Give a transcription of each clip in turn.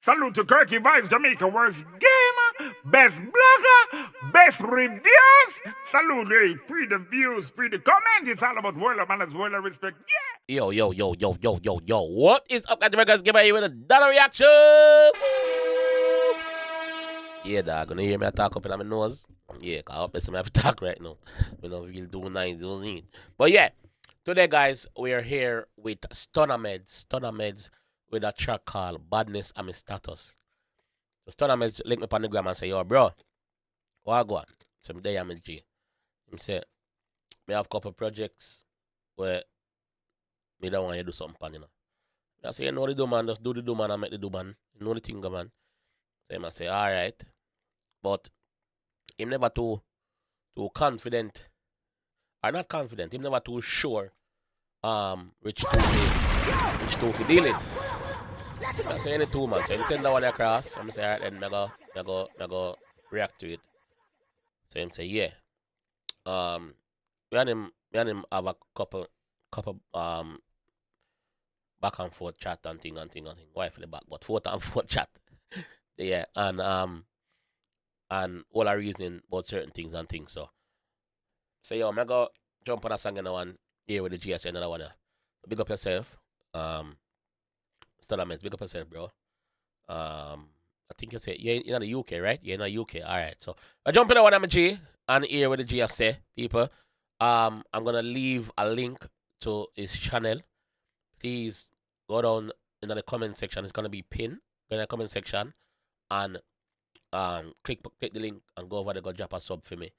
Salute to 𝐑𝐂𝐓𝐈𝐎𝐍, Jamaica worst gamer, best blogger, best reviews. Salute, hey, pre the views, pre the comment. It's all about world of manners, world of respect. Yeah. Yo. What is up, guys? Give me with another reaction. Yeah, dog. Gonna hear me talk up in my nose. Yeah, cause I hope I have to talk right now. We know we'll do nice, those need. But yeah, today, guys, we are here with Stunna Medzz with a track called Badness and My Status. So Stunna Medzz link me on the gram and say, yo, bro, what go on? So I'm there, I'm G. He say, me have a couple projects where me don't want you to do something, you know. I say, you know the do, man, just do the do, man, and make the do, man. You know the thing, man. So I say, all right. But him never too confident. Or not confident, him never too sure which two for dealing. I say any 2 months. So he send that one across. I'm say, alright, then I go react to it. So him say, yeah. Me and him have a couple back and forth chat and thing. Why for the back, but forth and forth chat. Yeah, and all our reasoning about certain things and things. So yo, I go jump on a song in the one here with the GS another one. Big up yourself. Stunna Medzz, big up yourself, bro. I think you say you're in the UK, right? You're in the UK. Alright. So I jump in the one I'm a G and here with the GS say, people. I'm gonna leave a link to his channel. Please go down in the comment section. It's gonna be pinned in the comment section and click the link and go over there, go drop a sub for me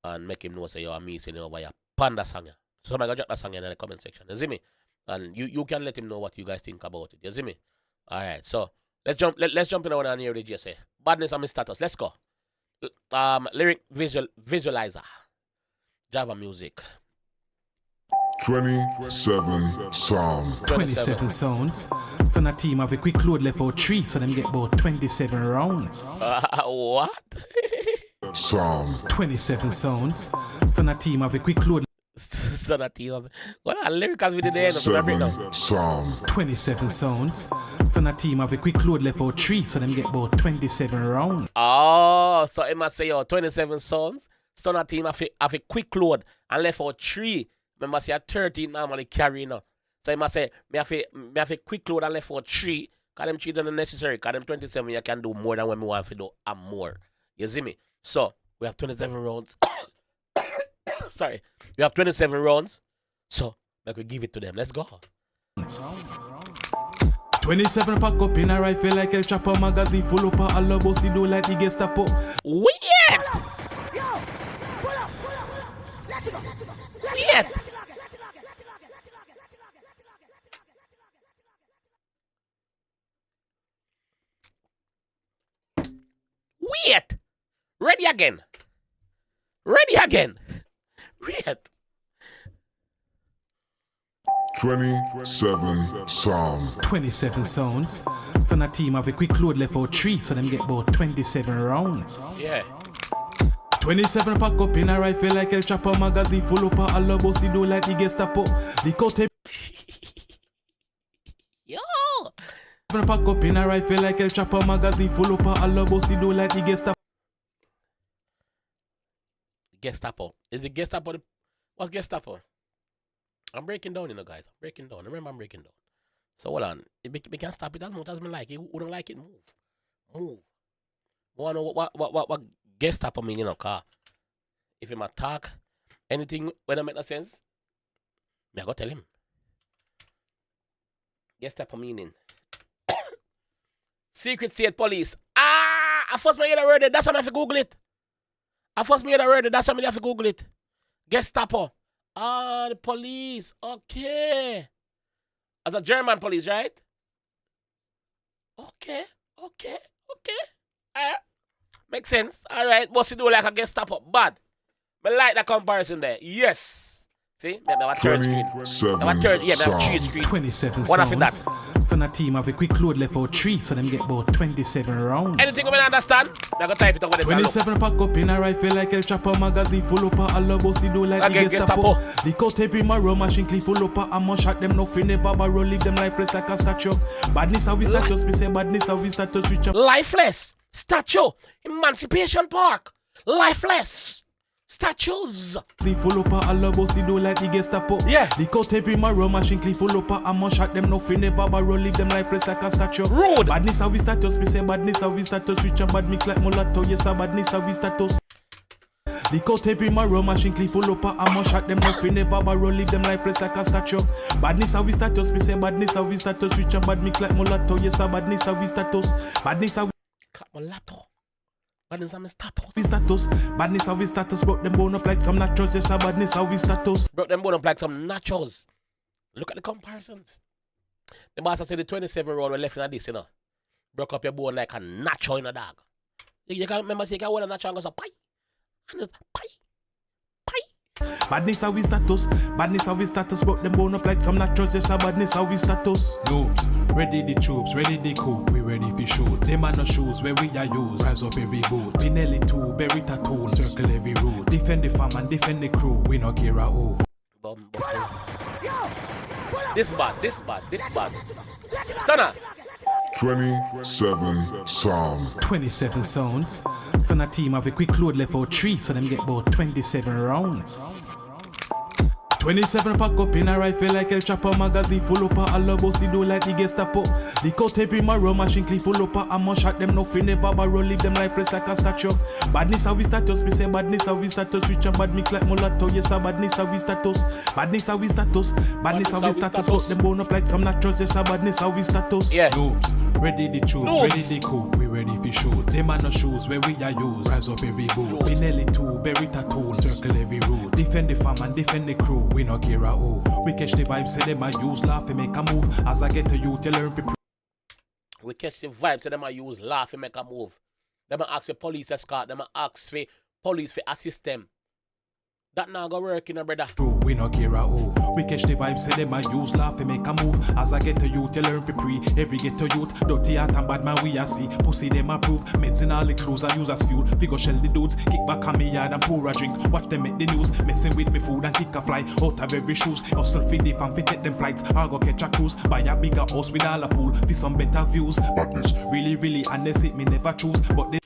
and make him know say yo I'm missing over your panda song. So I'm gonna drop that song in the comment section. You see me? And you can let him know what you guys think about it. You see me? Alright, so let's jump in on and here with the GSA. Badness and My Status. Let's go. Lyric visualizer. Java music. 27 songs. 27 sounds. Stunna team have a quick load left for 3, so them get about 27 rounds. What? Song. 27 sounds. Stunna team have a quick load. Stunna team. What are lyrics with the end of the breakdown? Song. 27 sounds. Stunna team have a quick load left for 3, so them get about 27 rounds. Oh, so it must say yo 27 songs. Stunna team have a quick load and left for 3. Remember, say 13 normally carry now. So I must say, me have a quick load and left for 3. Because them 3 don't necessary. Because them 27, you can do more than when we want to do and more. You see me? So, we have 27 rounds. Sorry. We have 27 rounds. So, I could give it to them. Let's go. 27 pack up in a rifle like El Chapo magazine full up a all bossy do like the Gestapo. Weird! Weird! Weird! Ready again! Weird! 27 songs. 27 sounds. Stunna team have a quick load left for 3, so them get about 27 rounds. Yeah. 27 pack up in a rifle like El Chapo magazine full up a all bossy do like the Gestapo. The cut Yo! 27 pack up in a rifle like El Chapo magazine full up a all bossy do like the Gestapo. Gestapo. Is it Gestapo? What's Gestapo? I'm breaking down, you know, guys. I'm breaking down. Remember, I'm breaking down. So hold on. We can stop it as much as me like it. Who don't like it, move. Wanna know what Gestapo mean, you know, car. If him attack anything when I make no sense, me I go tell him. Gestapo meaning Secret State Police. I first me hear the word. That's why I have to Google it. That's why I have to Google it. Gestapo. The police. Okay. As a German police, right? Okay. Makes sense. Alright. What's he do like a Gestapo? Bad. But like the comparison there. Yes. See? Me have a third screen. 27 Me have a third, yeah, me have 3 songs. screens. 27 One after that. sounds. Stunna team have a quick load left out 3, so them get about 27 rounds. Anything we don't understand, I go type it up with the 27 pack up in a rifle like 𝐑𝐄𝐀𝐂𝐓𝐈𝐎𝐍 magazine full up a all about the do like Okay, the Gestapo. Gestapo. Lick out every marrow machine clip full up a ammo shot them nothing never borrow leave them lifeless like a statue. Badness how we status, me say badness how we status reach up. Lifeless. Statue. Emancipation Park. Lifeless. Statues. See full up a all about the do like the Gestapo. Yeah. Lick out every marrow machine clip full up a ammo shot them nothing never borrow leave them lifeless like a statue. Rude. Badness how we status, me say badness how we status reach up bad mix like mulatto. Yes, a badness how we status. Lick out every marrow machine clip full up a ammo shot them nothing never borrow leave them lifeless like a statue. Badness how we status, me say badness how we status reach a bad mix like mulatto. Yes, a badness how we status. Badness how Clap mulatto. Badness how we status. we status. Badness how we status. Broke them bone up like some nachos. Yes, a badness how we status. Broke them bone up like some nachos. Look at the comparisons. The master said the 27 round we left in this, you know. Broke up your bone like a nacho in a dog. You can remember say you can hold a nacho and go so pie. And just pie. Badness how we status. Badness how we status. Broke them bone up like some nachos. Yes, a badness how we status. Noobs, ready the troops, ready the coop. We ready for shoot. Them are no shoes where we are use. Rise up every boot. Pinelli too, berry tattoo. Circle every route. Defend the farm and defend the crew. We no care who. This bad. Stunna. 27 songs. 27 sounds. Stunna team have a quick load left out 3, so them get about 27 rounds. 27 pack up in a rifle like 𝐑𝐄𝐀𝐂𝐓𝐈𝐎𝐍 magazine full up a all about the do like the Gestapo. Lick out every marrow machine clip full up a ammo shot them nothing never borrow leave them lifeless like a statue. Badness how we status, me say badness how we status reach a bad mix like mulatto. Yes, a badness how we status. Badness how we status. Badness how we status. Broke them bone up like some nachos. Yes, a badness how we status. Yeah. Noobs, ready the troops, Noobs. ready the coop. We ready for shoot. Them are no shoes where we are use. Rise up every boot. Pinelli too, berry tattoo. Circle every route. Defend the farm and defend the crew. We no care who. We catch the vibes, say them I use laugh and make a move. As I get to you, you learn to We catch the vibes, so them I use laugh and make a move. Them I ask for police escort, them I ask for police for assist them. That now go work, you know, brother. true. We no care who. We catch the vibes, say them I use laugh and make a move. As I get to you, you learn to pre. Every get to youth, dirty heart and bad man we a see. Pussy them approve. Meds in all the crews I use as fuel. Figure shell the dudes, kick back on me yard and pour a drink. Watch them make the news, messing with me food and kick a fly. Out of every shoes, hustle fit the fan, fit take them flights. I go catch a cruise, buy a bigger house with all a pool. For some better views. Badness, really, and they sit me never choose. But they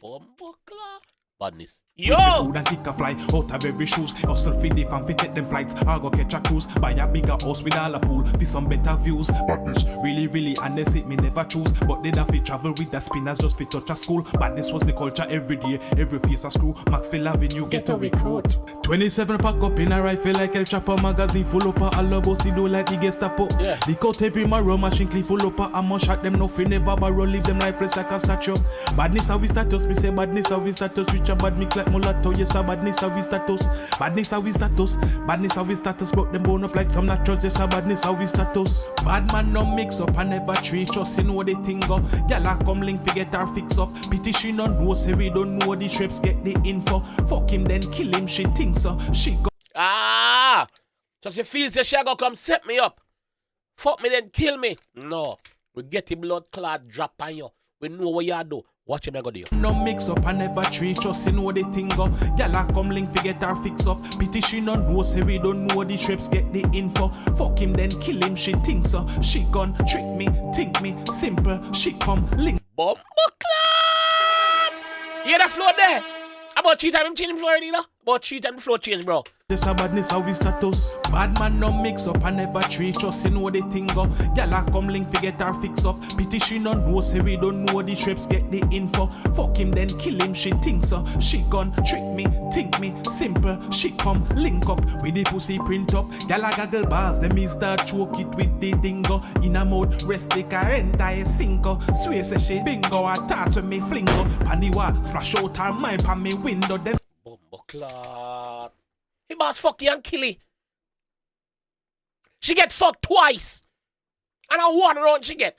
Badness. Yo! Yo! Food and kick a fly out of every shoes. Hustle fit the fan, fit take them flights. I go catch a cruise, buy a bigger house with all a pool. For some better views. Badness, really, and they sit me never choose. But they da fit travel with the spinners just fit touch a school. Badness was the culture every day, every face a screw. Maxville Avenue get a recruit. 27 pack up in a rifle like 𝐑𝐄𝐀𝐂𝐓𝐈𝐎𝐍 magazine full up a all about the do like the Gestapo. Yeah. Lick out every marrow machine clip full up a ammo shot them nothing never borrow leave them lifeless like a statue. Badness how we status, me say badness how we status reach a bad mix like mulatto. Yes, a badness how we status. Badness how we status. Badness how we status. Broke them bone up like some nachos. Yes, a badness how we status. Bad man no mix up and never treat us. You know the thing go. Gyal a come link fi get her fix up. Pity she no know say we don't know the shreps get the info. Fuck him then kill him. She thinks so. She go. Ah! So she feels that she go come set me up. Fuck me then kill me. No. We get the blood clot drop on you. We know what you do. Watch him go do. No mix up and never treat us. You know the thing go. Gyal a come link fi get her fix up. Pity she no know say we don't know the shreps get the info. Fuck him then kill him. She thinks so. She gon' trick me, think me, simple. She come link. Bomba clan! You hear that flow there? About 3 times I'm changing floor already, you know? About 3 times the floor change, bro. This a badness how we status. Bad man no mix up and never treat us. You know the thing go. Gyal a come link fi get her fix up. Pity she no know say we don't know the shreps get the info. Fuck him then kill him. She thinks so. She gon' trick me, think me, simple. She come link up with the pussy print up. Gyal a gaggle bars. Them me start choke it with the dingo. In a mode rest the current I cinco. Swear say she bingo. I thought when me flingo. Paniwa splash out her mind pan me window. Then Bomba clan. He boss fuck you and kill you. She get fucked twice. And a 1 round she get.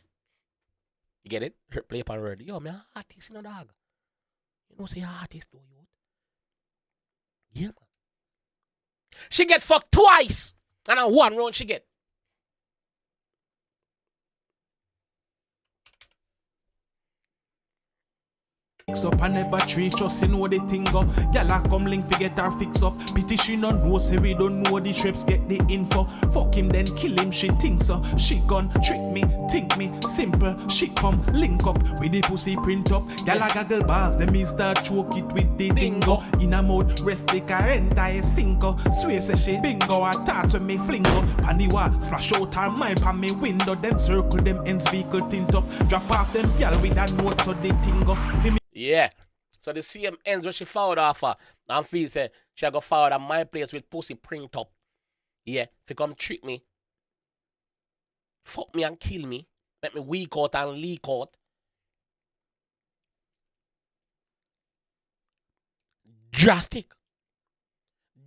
You get it? Her play upon word. Yo, man, artist, you know, dog. You know, say artist, though, you. Yeah, man. She get fucked twice. And a 1 round she get. Fix up and never treat us, you know the thing go. Gyal a come link fi get her fix up. Pity she no know, say we don't know the shreps get the info. Fuck him then kill him, she think so. She gon' trick me, think me, simple. She come link up with the pussy print up. Gyal a gaggle bars, then me start choke it with the dingo. In a mode, rest the car entire cinco. Swear say she bingo, her thoughts when me flingo. Paniwa, splash out her mind pan me window. Then circle them ends vehicle tint up. Drop off them gyal with a note so the thing go. Yeah. So the same ends where she found off her. And feel say she go forward at my place with pussy print up. Yeah. If you come trick me, fuck me and kill me, make me weak out and leak out. Drastic.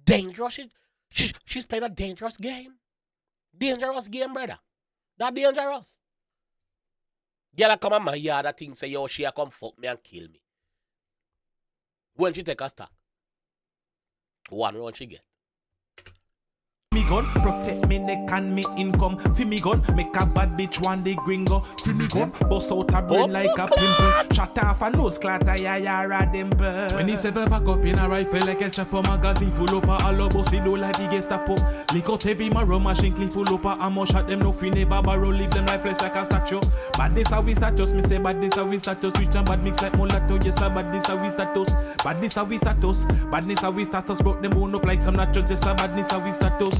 Dangerous. She's playing a dangerous game. Dangerous game, brother. That dangerous. Girl come on my yard, that thing say, yo, she a come fuck me and kill me. When she take a stack, 1 round she get. Me gun, protect me neck and me income. Fi me gun, make a bad bitch one day gringo. Fi me gun, bust out a brain like a pimple. Shut off a nose clatter, ya dimple. 27 back up in a rifle like El Chapo magazine full up a allo bossy do like the Gestapo. Lick out heavy marrow machine clean full up a ammo shot them no fi never borrow leave them lifeless like a statue. Badness how we status, me say badness how we status. Rich and bad mix like mulatto, yes sir, badness how we status. Badness how we status, badness how we status. Broke them bone up like some nachos, yes sir, badness how we status.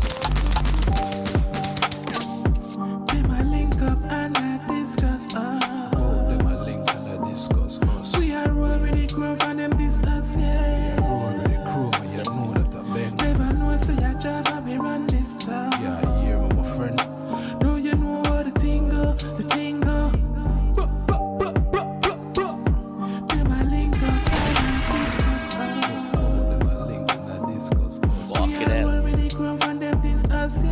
Them a link up and I discuss us. Them a link and I discuss us. We are already grown and them discuss, yeah. We are already grown and you know that I bend. Never know say a Java we run this town. Yeah, I hear my friend. No, you know what the thing go, the thing go. Them a link up and I discuss us. Them a link and I discuss us. Walk it out. Us, yeah.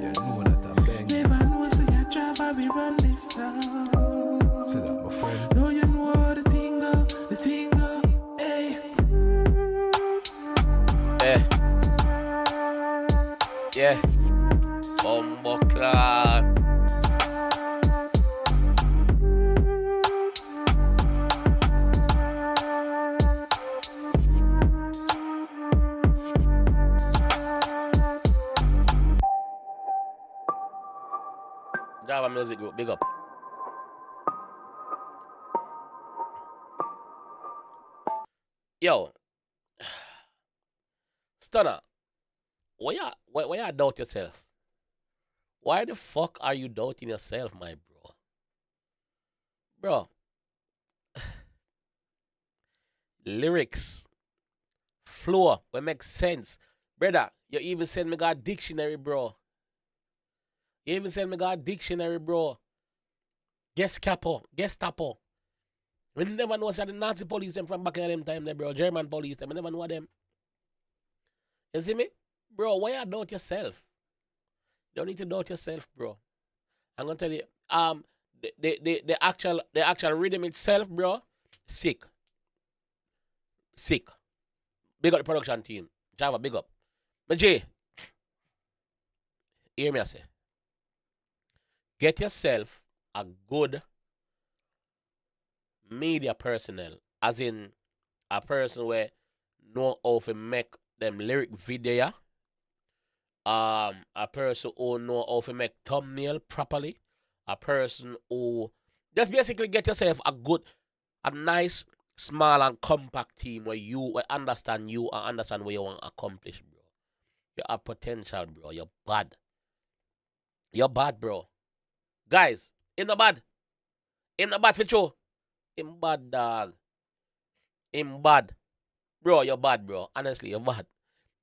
You know that I'm bang. Never know, so you drive, we run this town. Say that, my friend. No, you know the thing go, hey. Yeah. Bombo class. Java Music Group, big up. Yo, Stunna, why you doubt yourself? Why the fuck are you doubting yourself, my bro? Bro, lyrics, flow, what makes sense. Brother, you even send me got dictionary, bro. You even send me got a dictionary, bro. Gestapo. We never know the Nazi police them from back in them time, there, bro. German police them. We never know them. You see me? Bro, why you doubt yourself? You don't need to doubt yourself, bro. I'm gonna tell you, the actual rhythm itself, bro, sick. Big up the production team. Java, big up. But Jay, hear me I say. Get yourself a good media personnel, as in a person where know how to make them lyric video, a person who know how to make thumbnail properly, a person who just basically get yourself a nice, small and compact team where you understand you and understand what you want to accomplish, bro. You have potential, bro. You're bad. You're bad, bro. Guys, in the bad for sure. In bad, dog. In bad. Bro, you're bad, bro. Honestly, you're bad.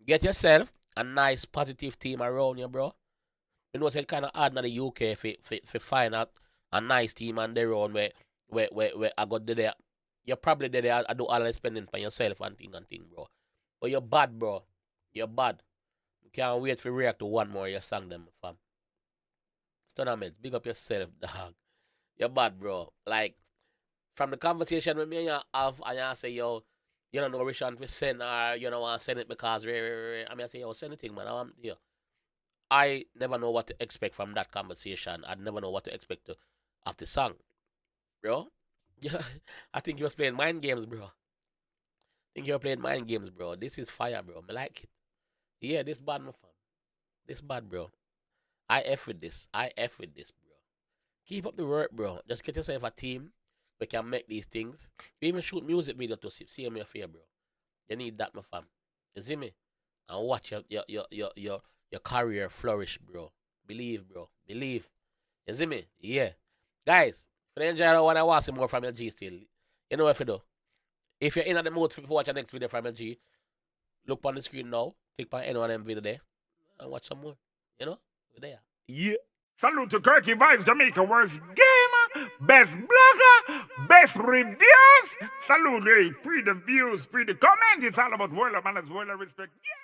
Get yourself a nice, positive team around you, bro. You know, it's kind of hard in the UK for find out a nice team on their own where I got there. You're probably there. I do all the spending for yourself and thing, bro. But you're bad, bro. You're bad. You can't wait for react to one more of your song, them, fam. Stunna Medzz, big up yourself, dog. You're bad, bro. Like, from the conversation with me and you have, and you say, yo, you don't know which one to send, or you don't want to send it because, I mean, I say, yo, send the thing, man. I want, yo, I never know what to expect from that conversation. I'd never know what to expect of the song, bro. Yeah, I think you was playing mind games, bro. I think you were playing mind games, bro. This is fire, bro. I like it. Yeah, this bad, my fam. This bad, bro. I F with this. I F with this, bro. Keep up the work, bro. Just get yourself a team. We can make these things. We even shoot music video to see me your fear, bro. You need that, my fam. You see me? And watch your career flourish, bro. Believe, bro. Believe. You see me? Yeah. Guys, if you enjoy the one I want to see more from your G still, you know what to do. If you're in the mood to watch the next video from your G, look on the screen now. Click on any one of them video there. And watch some more. You know? We're there. Yeah. Salute to 𝐑𝐂𝐓𝐈𝐎𝐍, Jamaica worst gamer, best blogger, best reviews. Salute, hey, pre the views, pre the comment. It's all about world of manners, world of respect. Yeah.